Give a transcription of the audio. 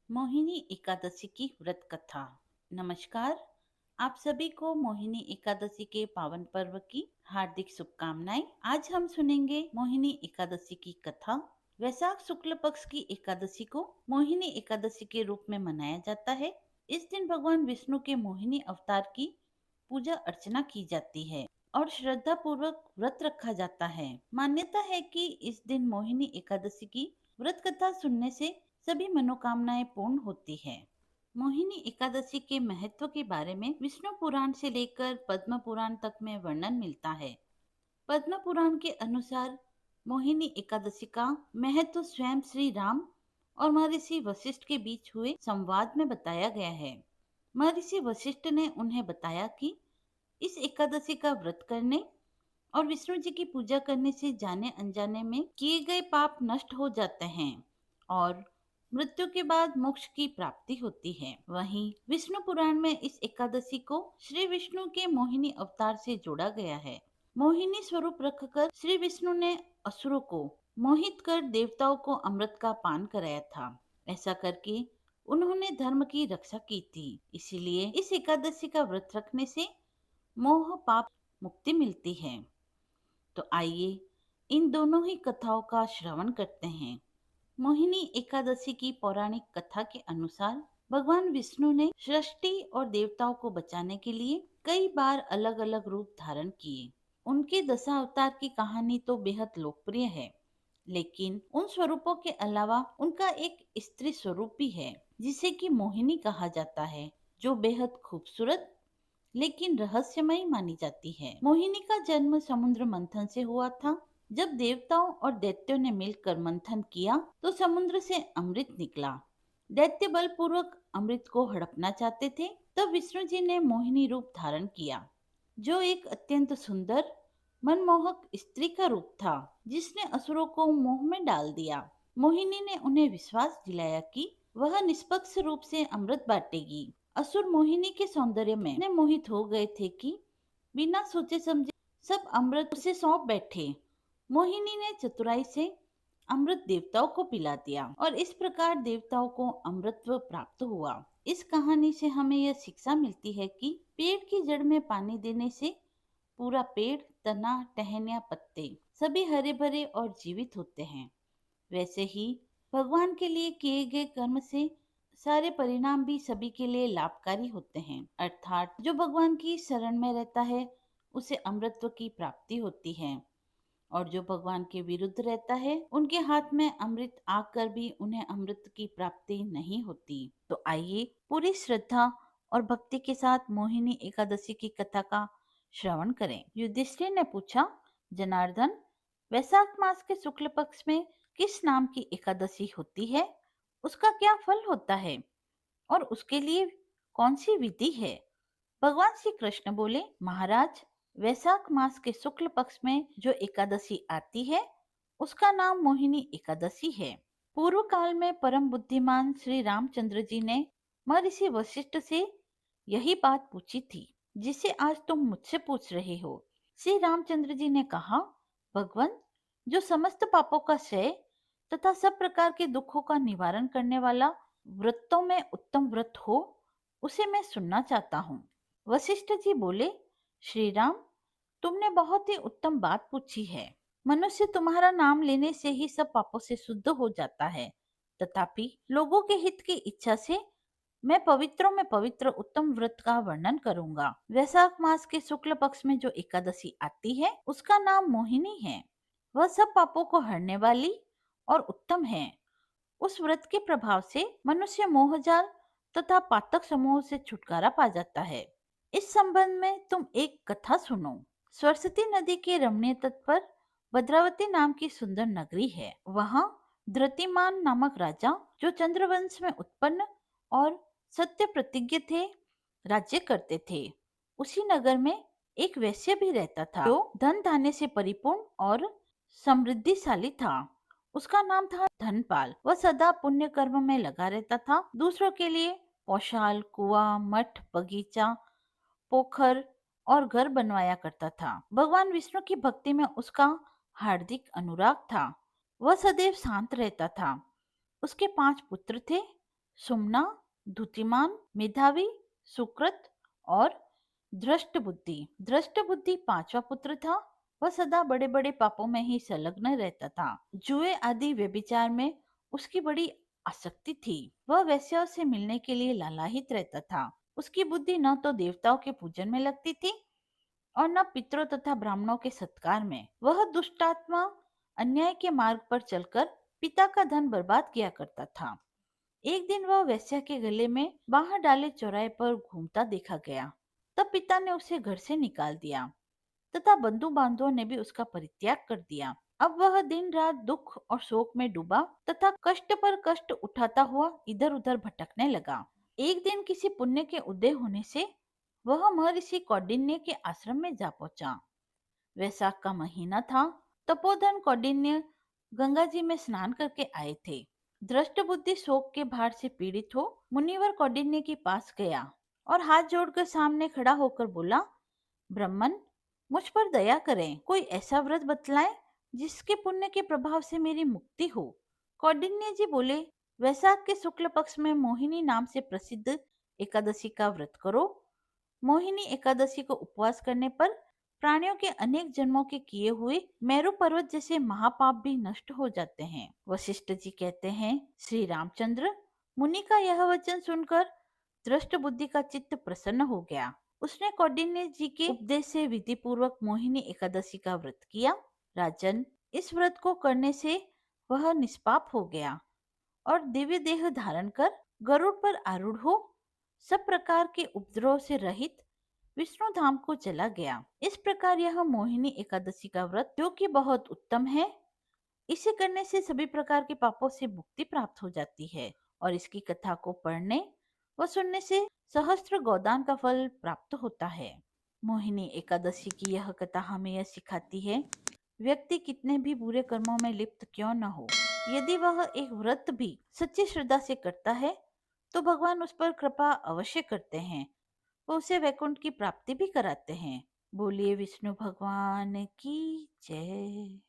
मोहिनी एकादशी की व्रत कथा। नमस्कार। आप सभी को मोहिनी एकादशी के पावन पर्व की हार्दिक शुभकामनाएं। आज हम सुनेंगे मोहिनी एकादशी की कथा। वैशाख शुक्ल पक्ष की एकादशी को मोहिनी एकादशी के रूप में मनाया जाता है। इस दिन भगवान विष्णु के मोहिनी अवतार की पूजा अर्चना की जाती है और श्रद्धा पूर्वक व्रत रखा जाता है। मान्यता है कि इस दिन मोहिनी एकादशी की व्रत कथा सुनने से सभी मनोकामनाएं पूर्ण होती है। मोहिनी एकादशी के महत्व के बारे में विष्णु पुराण से लेकर पद्म पुराण तक में वर्णन मिलता है। पद्म पुराण के अनुसार मोहिनी एकादशी का महत्व स्वयं श्री राम और महर्षि वशिष्ठ के बीच हुए संवाद में बताया गया है। महर्षि वशिष्ठ ने उन्हें बताया कि इस एकादशी का व्रत करने और विष्णु जी की पूजा करने से जाने अनजाने में किए गए पाप नष्ट हो जाते हैं और मृत्यु के बाद मोक्ष की प्राप्ति होती है। वहीं विष्णु पुराण में इस एकादशी को श्री विष्णु के मोहिनी अवतार से जोड़ा गया है। मोहिनी स्वरूप रखकर श्री विष्णु ने असुरों को मोहित कर देवताओं को अमृत का पान कराया था। ऐसा करके उन्होंने धर्म की रक्षा की थी। इसीलिए इस एकादशी का व्रत रखने से मोह पाप मुक्ति मिलती है। तो आइए इन दोनों ही कथाओं का श्रवण करते हैं। मोहिनी एकादशी की पौराणिक कथा के अनुसार भगवान विष्णु ने सृष्टि और देवताओं को बचाने के लिए कई बार अलग अलग रूप धारण किए। उनके दशावतार की कहानी तो बेहद लोकप्रिय है, लेकिन उन स्वरूपों के अलावा उनका एक स्त्री स्वरूप भी है जिसे कि मोहिनी कहा जाता है, जो बेहद खूबसूरत लेकिन रहस्यमयी मानी जाती है। मोहिनी का जन्म समुद्र मंथन से हुआ था। जब देवताओं और दैत्यों ने मिलकर मंथन किया तो समुद्र से अमृत निकला। दैत्य बलपूर्वक अमृत को हड़पना चाहते थे, तब विष्णु जी ने मोहिनी रूप धारण किया, जो एक अत्यंत सुंदर मनमोहक स्त्री का रूप था, जिसने असुरों को मोह में डाल दिया। मोहिनी ने उन्हें विश्वास दिलाया कि वह निष्पक्ष रूप से अमृत बांटेगी। असुर मोहिनी के सौंदर्य में इतने मोहित हो गए थे कि बिना सोचे समझे सब अमृत उसे सौंप बैठे। मोहिनी ने चतुराई से अमृत देवताओं को पिला दिया और इस प्रकार देवताओं को अमृतत्व प्राप्त हुआ। इस कहानी से हमें यह शिक्षा मिलती है कि पेड़ की जड़ में पानी देने से पूरा पेड़, तना, टहनियाँ, पत्ते सभी हरे भरे और जीवित होते हैं। वैसे ही भगवान के लिए किए गए कर्म से सारे परिणाम भी सभी के लिए लाभकारी होते हैं। अर्थात जो भगवान की शरण में रहता है उसे अमृतत्व की प्राप्ति होती है और जो भगवान के विरुद्ध रहता है उनके हाथ में अमृत आकर भी उन्हें अमृत की प्राप्ति नहीं होती। तो आइए पूरी श्रद्धा और भक्ति के साथ मोहिनी एकादशी की कथा का श्रवण करें। युधिष्ठिर ने पूछा, जनार्दन, वैशाख मास के शुक्ल पक्ष में किस नाम की एकादशी होती है? उसका क्या फल होता है और उसके लिए कौन सी विधि है? भगवान श्री कृष्ण बोले, महाराज, वैशाख मास के शुक्ल पक्ष में जो एकादशी आती है उसका नाम मोहिनी एकादशी है। पूर्व काल में परम बुद्धिमान श्री रामचंद्र जी ने महर्षि वशिष्ठ से यही बात पूछी थी जिसे आज तुम मुझसे पूछ रहे हो। श्री रामचंद्र जी ने कहा, भगवान, जो समस्त पापों का क्षय तथा सब प्रकार के दुखों का निवारण करने वाला व्रतों में उत्तम व्रत हो, उसे मैं सुनना चाहता हूँ। वशिष्ठ जी बोले, श्री राम, तुमने बहुत ही उत्तम बात पूछी है। मनुष्य तुम्हारा नाम लेने से ही सब पापों से शुद्ध हो जाता है, तथापि लोगों के हित की इच्छा से मैं पवित्रों में पवित्र उत्तम व्रत का वर्णन करूंगा। वैशाख मास के शुक्ल पक्ष में जो एकादशी आती है उसका नाम मोहिनी है। वह सब पापों को हरने वाली और उत्तम है। उस व्रत के प्रभाव से मनुष्य मोहजाल तथा पातक समूह से छुटकारा पा जाता है। इस संबंध में तुम एक कथा सुनो। सरस्वती नदी के रमणीय तट पर भद्रावती नाम की सुंदर नगरी है। वहाँ धृतिमान नामक राजा, जो चंद्रवंश में उत्पन्न और सत्य प्रतिज्ञ थे, राज्य करते थे। उसी नगर में एक वैश्य भी रहता था, जो धन धान्य से परिपूर्ण और समृद्धिशाली था। उसका नाम था धनपाल। वह सदा पुण्य कर्म में लगा रहता था। दूसरों के लिए पौशाल, कुआं, मठ, बगीचा, पोखर और घर बनवाया करता था। भगवान विष्णु की भक्ति में उसका हार्दिक अनुराग था। वह सदैव शांत रहता था। उसके 5 पुत्र थे, सुमना, धुतिमान, मेधावी, सुकृत और दृष्ट बुद्धि। दृष्ट बुद्धि पांचवा पुत्र था। वह सदा बड़े बड़े पापों में ही संलग्न रहता था। जुए आदि व्यभिचार में उसकी बड़ी आसक्ति थी। वह वैश्याओं से मिलने के लिए लालायित रहता था। उसकी बुद्धि न तो देवताओं के पूजन में लगती थी और न पितरों तथा ब्राह्मणों के सत्कार में। वह दुष्टात्मा अन्याय के मार्ग पर चलकर पिता का धन बर्बाद किया करता था। एक दिन वह वेश्या के गले में बांह डाले चौराहे पर घूमता देखा गया। तब पिता ने उसे घर से निकाल दिया तथा बंधु बांधवों ने भी उसका परित्याग कर दिया। अब वह दिन रात दुख और शोक में डूबा तथा कष्ट पर कष्ट उठाता हुआ इधर उधर भटकने लगा। एक दिन किसी पुण्य के उदय होने से वह महर्षि कौंडिन्य के आश्रम में जा पहुंचा। वैशाख का महीना था। तपोधन कौंडिन्य गंगा जी में स्नान करके आए थे। दृष्ट बुद्धि शोक के भार से पीड़ित हो मुनिवर कौंडिन्य के पास गया और हाथ जोड़कर सामने खड़ा होकर बोला, ब्राह्मण, मुझ पर दया करें। कोई ऐसा व्रत बतलाएं जिसके पुण्य के प्रभाव से मेरी मुक्ति हो। कौंडिन्य जी बोले, वैशाख के शुक्ल पक्ष में मोहिनी नाम से प्रसिद्ध एकादशी का व्रत करो। मोहिनी एकादशी को उपवास करने पर प्राणियों के अनेक जन्मों के किए हुए मेरु पर्वत जैसे महापाप भी नष्ट हो जाते हैं। वशिष्ठ जी कहते हैं, श्री रामचंद्र, मुनि का यह वचन सुनकर दृष्ट बुद्धि का चित्त प्रसन्न हो गया। उसने कौंडिन्य जी के उपदेश से विधि पूर्वक मोहिनी एकादशी का व्रत किया। राजन, इस व्रत को करने से वह निष्पाप हो गया और दिव्य देह धारण कर गरुड़ पर आरूढ़ हो सब प्रकार के उपद्रव से रहित विष्णु धाम को चला गया। इस प्रकार यह मोहिनी एकादशी का व्रत, जो कि बहुत उत्तम है, इसे करने से सभी प्रकार के पापों से मुक्ति प्राप्त हो जाती है और इसकी कथा को पढ़ने व सुनने से सहस्त्र गोदान का फल प्राप्त होता है। मोहिनी एकादशी की यह कथा हमें यह सिखाती है, व्यक्ति कितने भी बुरे कर्मों में लिप्त क्यों न हो, यदि वह एक व्रत भी सच्ची श्रद्धा से करता है तो भगवान उस पर कृपा अवश्य करते हैं। वो उसे वैकुंठ की प्राप्ति भी कराते हैं। बोलिए विष्णु भगवान की जय।